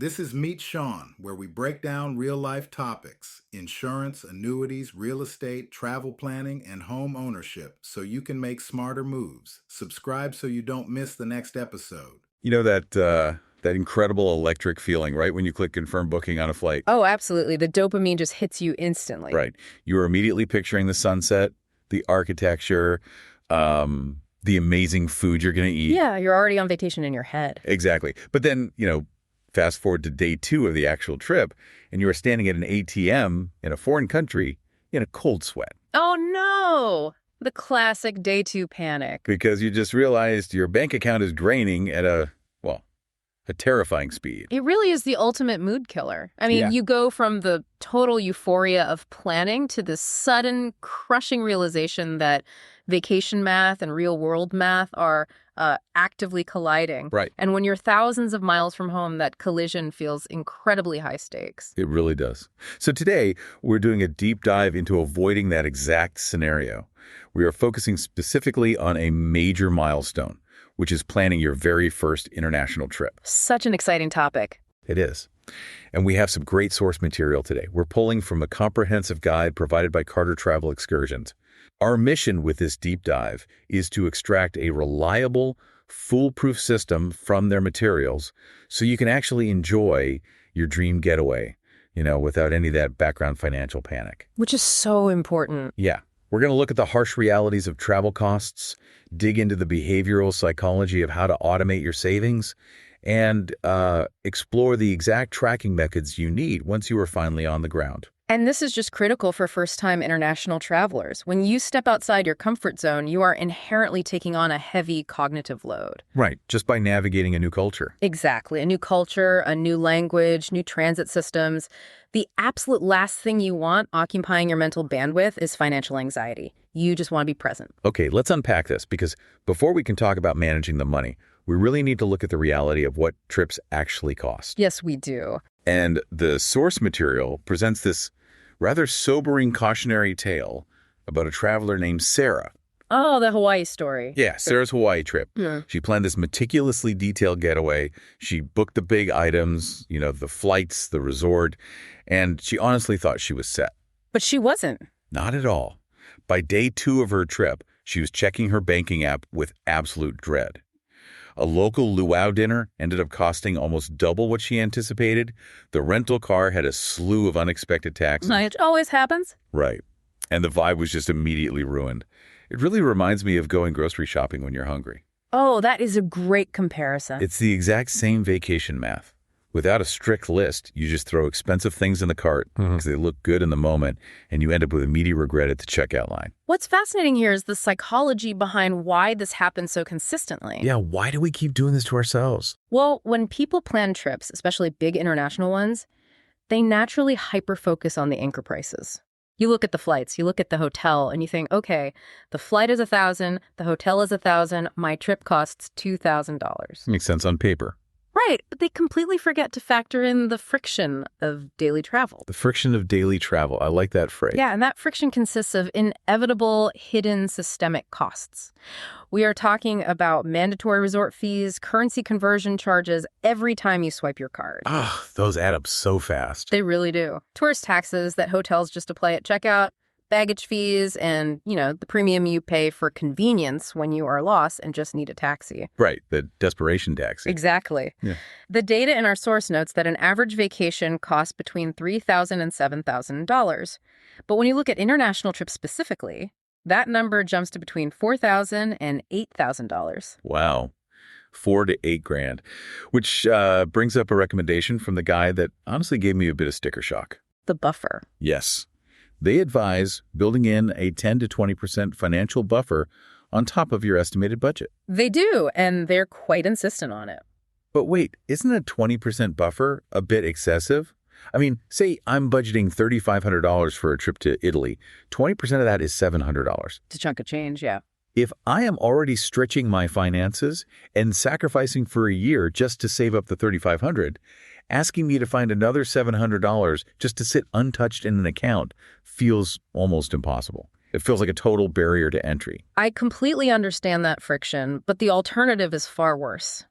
This is Meet Sean, where we break down real life topics insurance, annuities, real estate, travel planning, and home ownership so you can make smarter moves. Subscribe so you don't miss the next episode. You know that incredible electric feeling, right, when you click confirm booking on a flight? Oh, absolutely. The dopamine just hits you instantly. Right. You are immediately picturing the sunset, the architecture, the amazing food you're going to eat. Yeah, you're already on vacation in your head. Exactly. But then, fast forward to day 2 of the actual trip, and you are standing at an ATM in a foreign country in a cold sweat. Oh, no. The classic day 2 panic. Because you just realized your bank account is draining at a terrifying speed. It really is the ultimate mood killer. I mean, You go from the total euphoria of planning to this sudden crushing realization that vacation math and real world math are actively colliding. Right. And when you're thousands of miles from home, that collision feels incredibly high stakes. It really does. So today, we're doing a deep dive into avoiding that exact scenario. We are focusing specifically on a major milestone, which is planning your very first international trip. Such an exciting topic. It is. And we have some great source material today. We're pulling from a comprehensive guide provided by Carter Travel Excursions. Our mission with this deep dive is to extract a reliable, foolproof system from their materials so you can actually enjoy your dream getaway, without any of that background financial panic. Which is so important. Yeah. We're going to look at the harsh realities of travel costs, dig into the behavioral psychology of how to automate your savings, and explore the exact tracking methods you need once you are finally on the ground. And this is just critical for first-time international travelers. When you step outside your comfort zone, you are inherently taking on a heavy cognitive load. Right, just by navigating a new culture. Exactly. A new culture, a new language, new transit systems. The absolute last thing you want occupying your mental bandwidth is financial anxiety. You just want to be present. Okay, let's unpack this, because before we can talk about managing the money, we really need to look at the reality of what trips actually cost. Yes, we do. And the source material presents this rather sobering cautionary tale about a traveler named Sarah. Oh, the Hawaii story. Yeah, Sarah's Hawaii trip. Yeah. She planned this meticulously detailed getaway. She booked the big items, the flights, the resort, and she honestly thought she was set. But she wasn't. Not at all. By day 2 of her trip, she was checking her banking app with absolute dread. A local luau dinner ended up costing almost double what she anticipated. The rental car had a slew of unexpected taxes. It always happens. Right. And the vibe was just immediately ruined. It really reminds me of going grocery shopping when you're hungry. Oh, that is a great comparison. It's the exact same vacation math. Without a strict list, you just throw expensive things in the cart because they look good in the moment, and you end up with immediate regret at the checkout line. What's fascinating here is the psychology behind why this happens so consistently. Yeah, why do we keep doing this to ourselves? Well, when people plan trips, especially big international ones, they naturally hyper-focus on the anchor prices. You look at the flights, you look at the hotel, and you think, okay, the flight is $1,000, the hotel is $1,000, my trip costs $2,000. Makes sense on paper. Right, but they completely forget to factor in the friction of daily travel. The friction of daily travel. I like that phrase. Yeah, and that friction consists of inevitable, hidden systemic costs. We are talking about mandatory resort fees, currency conversion charges every time you swipe your card. Those add up so fast. They really do. Tourist taxes that hotels just apply at checkout, baggage fees, and, the premium you pay for convenience when you are lost and just need a taxi. Right, the desperation taxi. Exactly. Yeah. The data in our source notes that an average vacation costs between $3,000 and $7,000. But when you look at international trips specifically, that number jumps to between $4,000 and $8,000. Wow. $4,000 to $8,000, which brings up a recommendation from the guy that honestly gave me a bit of sticker shock. The buffer. Yes. They advise building in a 10 to 20% financial buffer on top of your estimated budget. They do, and they're quite insistent on it. But wait, isn't a 20% buffer a bit excessive? I mean, say I'm budgeting $3,500 for a trip to Italy. 20% of that is $700. It's a chunk of change, yeah. If I am already stretching my finances and sacrificing for a year just to save up the $3,500, asking me to find another $700 just to sit untouched in an account feels almost impossible. It feels like a total barrier to entry. I completely understand that friction, but the alternative is far worse.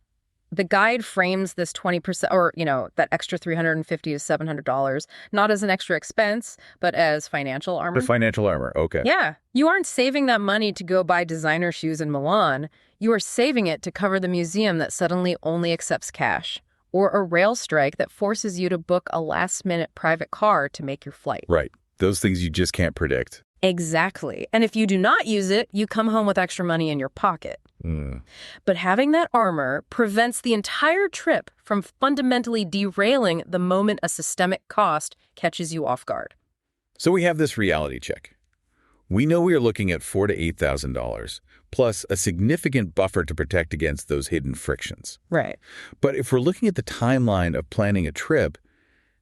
The guide frames this 20% or, that extra $350 to $700, not as an extra expense, but as financial armor. The financial armor, okay. Yeah. You aren't saving that money to go buy designer shoes in Milan. You are saving it to cover the museum that suddenly only accepts cash, or a rail strike that forces you to book a last-minute private car to make your flight. Right. Those things you just can't predict. Exactly. And if you do not use it, you come home with extra money in your pocket. But having that armor prevents the entire trip from fundamentally derailing the moment a systemic cost catches you off guard. So we have this reality check. We know we are looking at $4,000 to $8,000, plus a significant buffer to protect against those hidden frictions. Right. But if we're looking at the timeline of planning a trip,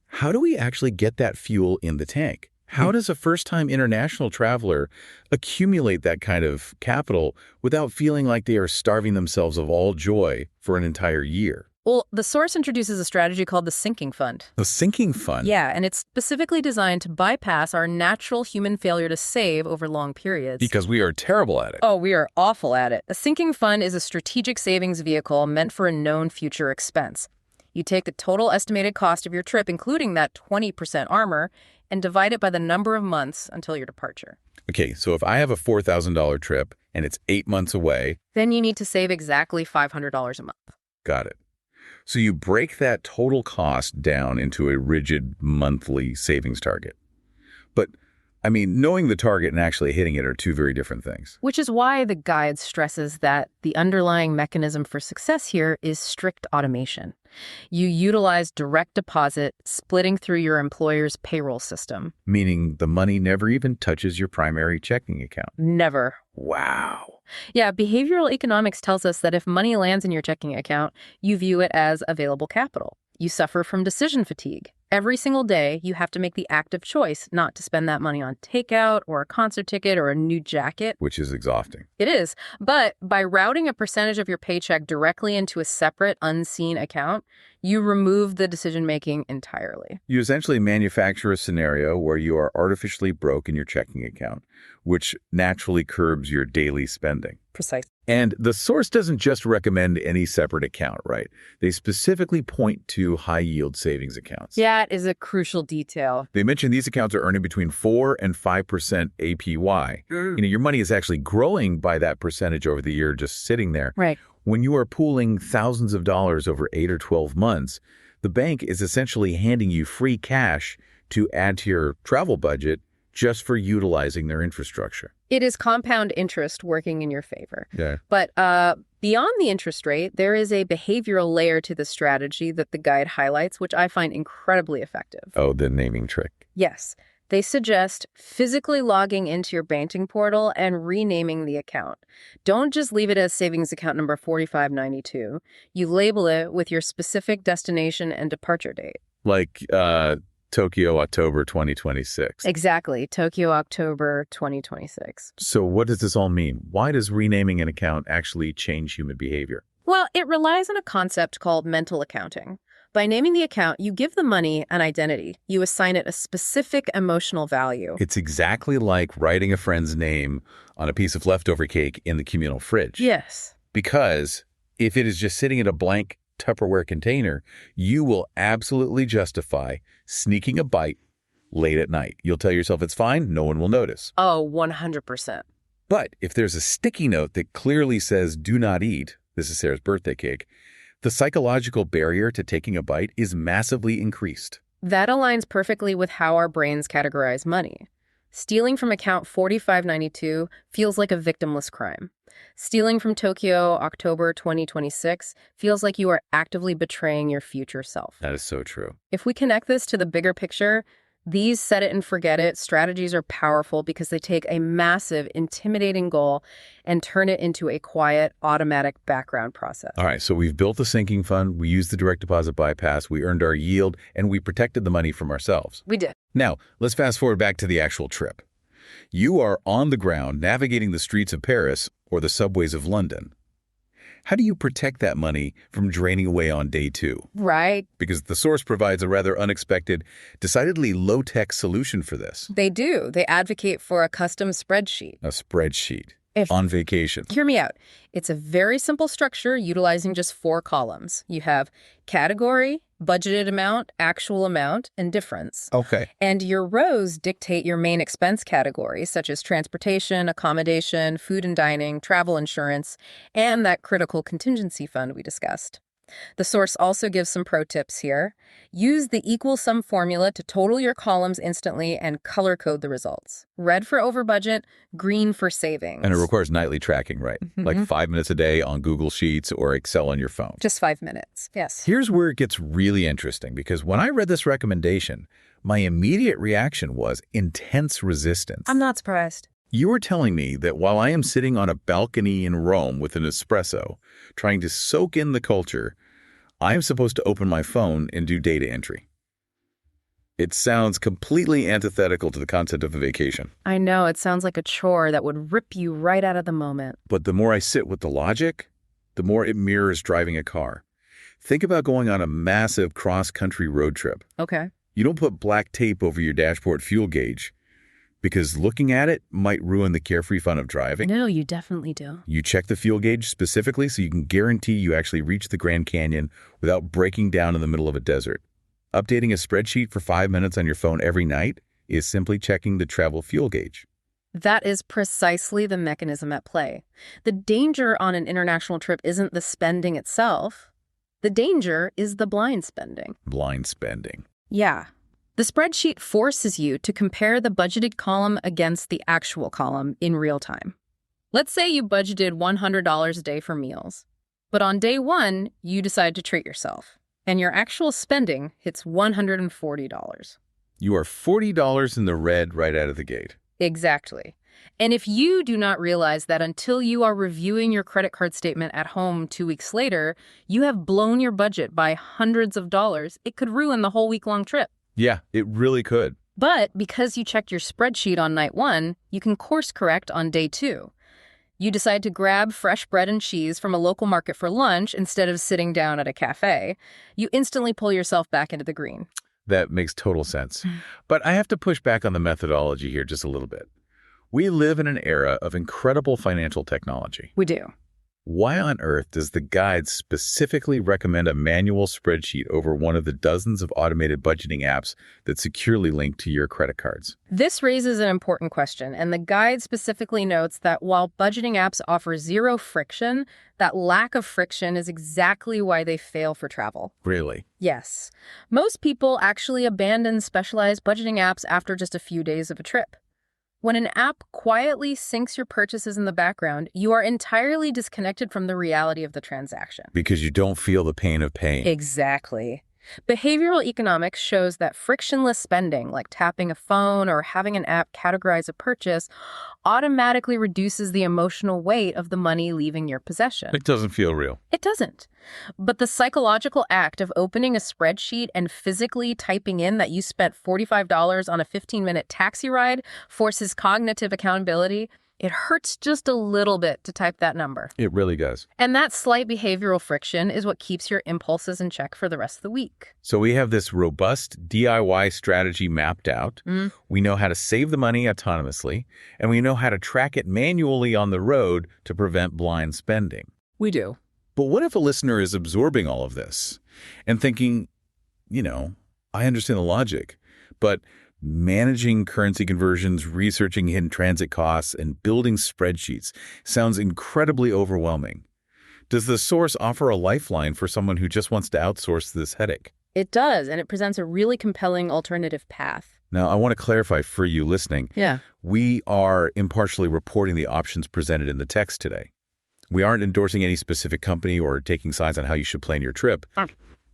how do we actually get that fuel in the tank? How does a first-time international traveler accumulate that kind of capital without feeling like they are starving themselves of all joy for an entire year? Well, the source introduces a strategy called the sinking fund. The sinking fund? Yeah, and it's specifically designed to bypass our natural human failure to save over long periods. Because we are terrible at it. Oh, we are awful at it. A sinking fund is a strategic savings vehicle meant for a known future expense. You take the total estimated cost of your trip, including that 20% armor, and divide it by the number of months until your departure. Okay, so if I have a $4,000 trip and it's 8 months away, then you need to save exactly $500 a month. Got it. So you break that total cost down into a rigid monthly savings target. But, knowing the target and actually hitting it are two very different things. Which is why the guide stresses that the underlying mechanism for success here is strict automation. You utilize direct deposit, splitting through your employer's payroll system. Meaning the money never even touches your primary checking account. Never. Wow. Yeah, behavioral economics tells us that if money lands in your checking account, you view it as available capital. You suffer from decision fatigue. Every single day, you have to make the active choice not to spend that money on takeout or a concert ticket or a new jacket. Which is exhausting. It is. But by routing a percentage of your paycheck directly into a separate, unseen account, you remove the decision-making entirely. You essentially manufacture a scenario where you are artificially broke in your checking account, which naturally curbs your daily spending. Precisely. And the source doesn't just recommend any separate account, right? They specifically point to high-yield savings accounts. That is a crucial detail. They mention these accounts are earning between 4 and 5% APY. Your money is actually growing by that percentage over the year just sitting there. Right. When you are pooling thousands of dollars over 8 or 12 months, the bank is essentially handing you free cash to add to your travel budget just for utilizing their infrastructure. It is compound interest working in your favor. Yeah. But beyond the interest rate, there is a behavioral layer to the strategy that the guide highlights, which I find incredibly effective. Oh, the naming trick. Yes. They suggest physically logging into your banking portal and renaming the account. Don't just leave it as savings account number 4592. You label it with your specific destination and departure date. Like Tokyo, October 2026. Exactly. Tokyo, October 2026. So what does this all mean? Why does renaming an account actually change human behavior? Well, it relies on a concept called mental accounting. By naming the account, you give the money an identity. You assign it a specific emotional value. It's exactly like writing a friend's name on a piece of leftover cake in the communal fridge. Yes. Because if it is just sitting in a blank Tupperware container, you will absolutely justify sneaking a bite late at night. You'll tell yourself it's fine, no one will notice. Oh, 100%. But if there's a sticky note that clearly says do not eat, this is Sarah's birthday cake, the psychological barrier to taking a bite is massively increased. That aligns perfectly with how our brains categorize money. Stealing from account 4592 feels like a victimless crime. Stealing from Tokyo, October 2026, feels like you are actively betraying your future self. That is so true. If we connect this to the bigger picture, these set it and forget it strategies are powerful because they take a massive, intimidating goal and turn it into a quiet, automatic background process. All right, so we've built the sinking fund, we used the direct deposit bypass, we earned our yield, and we protected the money from ourselves. We did. Now, let's fast forward back to the actual trip. You are on the ground navigating the streets of Paris or the subways of London. How do you protect that money from draining away on day 2? Right. Because the source provides a rather unexpected, decidedly low-tech solution for this. They do. They advocate for a custom spreadsheet. A spreadsheet. on vacation. Hear me out. It's a very simple structure utilizing just 4 columns. You have category, budgeted amount, actual amount, and difference. Okay. And your rows dictate your main expense categories, such as transportation, accommodation, food and dining, travel insurance, and that critical contingency fund we discussed. The source also gives some pro tips here. Use the equal sum formula to total your columns instantly and color code the results. Red for over budget, green for savings. And it requires nightly tracking, right? Like 5 minutes a day on Google Sheets or Excel on your phone. Just 5 minutes, yes. Here's where it gets really interesting, because when I read this recommendation, my immediate reaction was intense resistance. I'm not surprised. You were telling me that while I am sitting on a balcony in Rome with an espresso, trying to soak in the culture, I am supposed to open my phone and do data entry. It sounds completely antithetical to the concept of a vacation. I know, it sounds like a chore that would rip you right out of the moment. But the more I sit with the logic, the more it mirrors driving a car. Think about going on a massive cross-country road trip. Okay. You don't put black tape over your dashboard fuel gauge, because looking at it might ruin the carefree fun of driving. No, you definitely do. You check the fuel gauge specifically so you can guarantee you actually reach the Grand Canyon without breaking down in the middle of a desert. Updating a spreadsheet for 5 minutes on your phone every night is simply checking the travel fuel gauge. That is precisely the mechanism at play. The danger on an international trip isn't the spending itself. The danger is the blind spending. Blind spending. Yeah. The spreadsheet forces you to compare the budgeted column against the actual column in real time. Let's say you budgeted $100 a day for meals, but on day 1, you decide to treat yourself, and your actual spending hits $140. You are $40 in the red right out of the gate. Exactly. And if you do not realize that until you are reviewing your credit card statement at home 2 weeks later, you have blown your budget by hundreds of dollars, it could ruin the whole week-long trip. Yeah, it really could. But because you checked your spreadsheet on night 1, you can course correct on day 2. You decide to grab fresh bread and cheese from a local market for lunch instead of sitting down at a cafe. You instantly pull yourself back into the green. That makes total sense. But I have to push back on the methodology here just a little bit. We live in an era of incredible financial technology. We do. Why on earth does the guide specifically recommend a manual spreadsheet over one of the dozens of automated budgeting apps that securely link to your credit cards? This raises an important question, and the guide specifically notes that while budgeting apps offer zero friction, that lack of friction is exactly why they fail for travel. Really? Yes. Most people actually abandon specialized budgeting apps after just a few days of a trip. When an app quietly syncs your purchases in the background, you are entirely disconnected from the reality of the transaction. Because you don't feel the pain of paying. Exactly. Behavioral economics shows that frictionless spending, like tapping a phone or having an app categorize a purchase, automatically reduces the emotional weight of the money leaving your possession. It doesn't feel real. It doesn't. But the psychological act of opening a spreadsheet and physically typing in that you spent $45 on a 15-minute taxi ride forces cognitive accountability. It hurts just a little bit to type that number. It really does. And that slight behavioral friction is what keeps your impulses in check for the rest of the week. So we have this robust DIY strategy mapped out. We know how to save the money autonomously, and we know how to track it manually on the road to prevent blind spending. We do. But what if a listener is absorbing all of this and thinking, I understand the logic, but managing currency conversions, researching hidden transit costs, and building spreadsheets sounds incredibly overwhelming. Does the source offer a lifeline for someone who just wants to outsource this headache? It does, and it presents a really compelling alternative path. Now, I want to clarify for you listening. Yeah. We are impartially reporting the options presented in the text today. We aren't endorsing any specific company or taking sides on how you should plan your trip.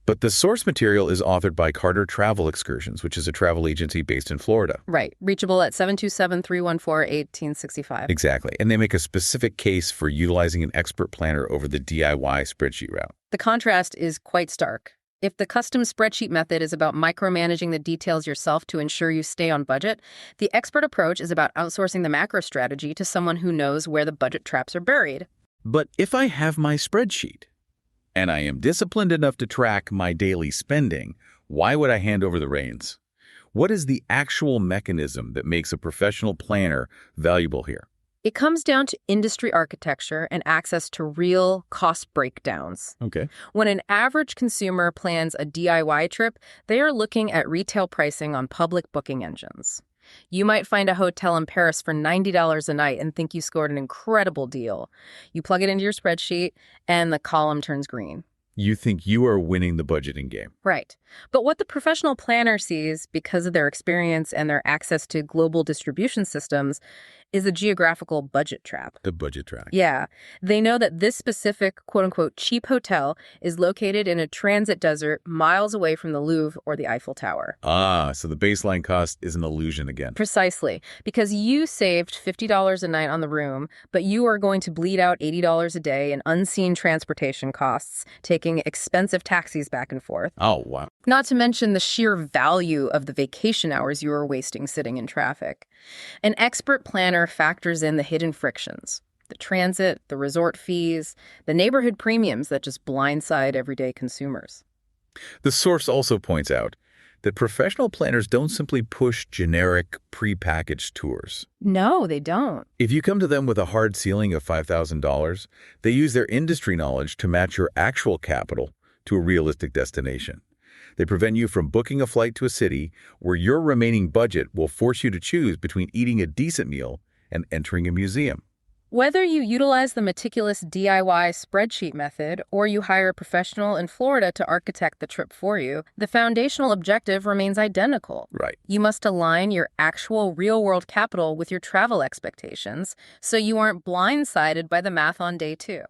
But the source material is authored by Carter Travel Excursions, which is a travel agency based in Florida. Right. Reachable at 727-314-1865. Exactly. And they make a specific case for utilizing an expert planner over the DIY spreadsheet route. The contrast is quite stark. If the custom spreadsheet method is about micromanaging the details yourself to ensure you stay on budget, the expert approach is about outsourcing the macro strategy to someone who knows where the budget traps are buried. But if I have my spreadsheet, and I am disciplined enough to track my daily spending, why would I hand over the reins? What is the actual mechanism that makes a professional planner valuable here? It comes down to industry architecture and access to real cost breakdowns. Okay. When an average consumer plans a DIY trip, they are looking at retail pricing on public booking engines. You might find a hotel in Paris for $90 a night and think you scored an incredible deal. You plug it into your spreadsheet, and the column turns green. You think you are winning the budgeting game. Right. But what the professional planner sees, because of their experience and their access to global distribution systems, is a geographical budget trap. The budget track. Yeah. They know that this specific, quote-unquote, cheap hotel is located in a transit desert miles away from the Louvre or the Eiffel Tower. Ah, so the baseline cost is an illusion again. Precisely. Because you saved $50 a night on the room, but you are going to bleed out $80 a day in unseen transportation costs, taking expensive taxis back and forth. Oh, wow. Not to mention the sheer value of the vacation hours you are wasting sitting in traffic. An expert planner factors in the hidden frictions, the transit, the resort fees, the neighborhood premiums that just blindside everyday consumers. The source also points out that professional planners don't simply push generic, prepackaged tours. No, they don't. If you come to them with a hard ceiling of $5,000, they use their industry knowledge to match your actual capital to a realistic destination. They prevent you from booking a flight to a city where your remaining budget will force you to choose between eating a decent meal and entering a museum. Whether you utilize the meticulous DIY spreadsheet method or you hire a professional in Florida to architect the trip for you, the foundational objective remains identical. Right. You must align your actual real-world capital with your travel expectations so you aren't blindsided by the math on day 2.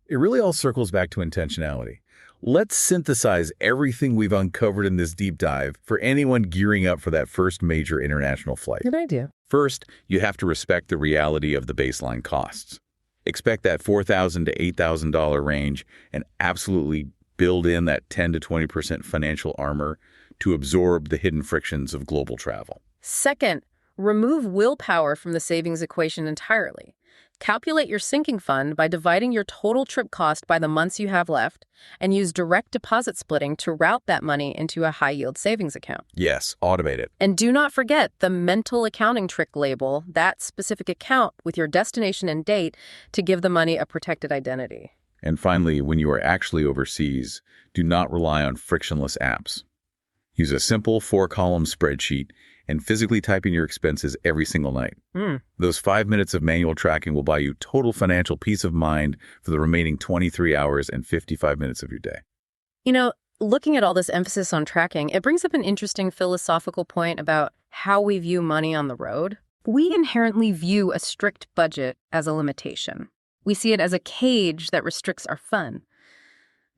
It really all circles back to intentionality. Let's synthesize everything we've uncovered in this deep dive for anyone gearing up for that first major international flight. Good idea. First, you have to respect the reality of the baseline costs. Expect that $4,000 to $8,000 range and absolutely build in that 10 to 20% financial armor to absorb the hidden frictions of global travel. Second, remove willpower from the savings equation entirely. Calculate your sinking fund by dividing your total trip cost by the months you have left and use direct deposit splitting to route that money into a high-yield savings account. Yes, automate it. And do not forget the mental accounting trick label that specific account with your destination and date to give the money a protected identity. And finally, when you are actually overseas, do not rely on frictionless apps. Use a simple 4-column spreadsheet and physically type in your expenses every single night. Those 5 minutes of manual tracking will buy you total financial peace of mind for the remaining 23 hours and 55 minutes of your day. You know, looking at all this emphasis on tracking, it brings up an interesting philosophical point about how we view money on the road. We inherently view a strict budget as a limitation. We see it as a cage that restricts our fun.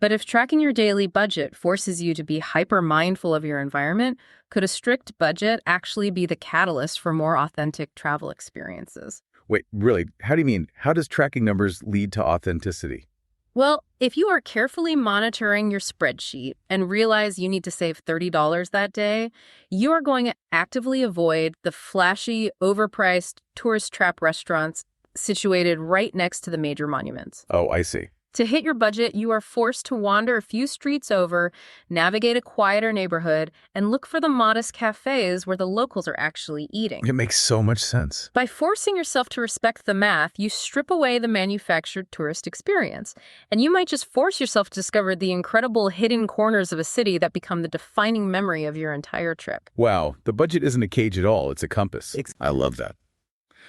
But if tracking your daily budget forces you to be hyper-mindful of your environment, could a strict budget actually be the catalyst for more authentic travel experiences? Wait, really? How do you mean? How does tracking numbers lead to authenticity? Well, if you are carefully monitoring your spreadsheet and realize you need to save $30 that day, you are going to actively avoid the flashy, overpriced, tourist trap restaurants situated right next to the major monuments. Oh, I see. To hit your budget, you are forced to wander a few streets over, navigate a quieter neighborhood, and look for the modest cafes where the locals are actually eating. It makes so much sense. By forcing yourself to respect the math, you strip away the manufactured tourist experience. And you might just force yourself to discover the incredible hidden corners of a city that become the defining memory of your entire trip. Wow, the budget isn't a cage at all, it's a compass. I love that.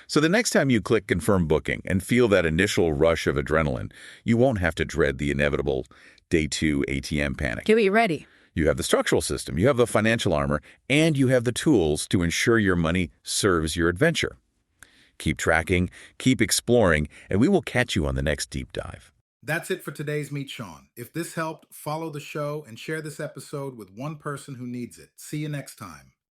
So the next time you click Confirm Booking and feel that initial rush of adrenaline, you won't have to dread the inevitable Day 2 ATM panic. Get ready. You have the structural system, you have the financial armor, and you have the tools to ensure your money serves your adventure. Keep tracking, keep exploring, and we will catch you on the next deep dive. That's it for today's Meet Sean. If this helped, follow the show and share this episode with one person who needs it. See you next time.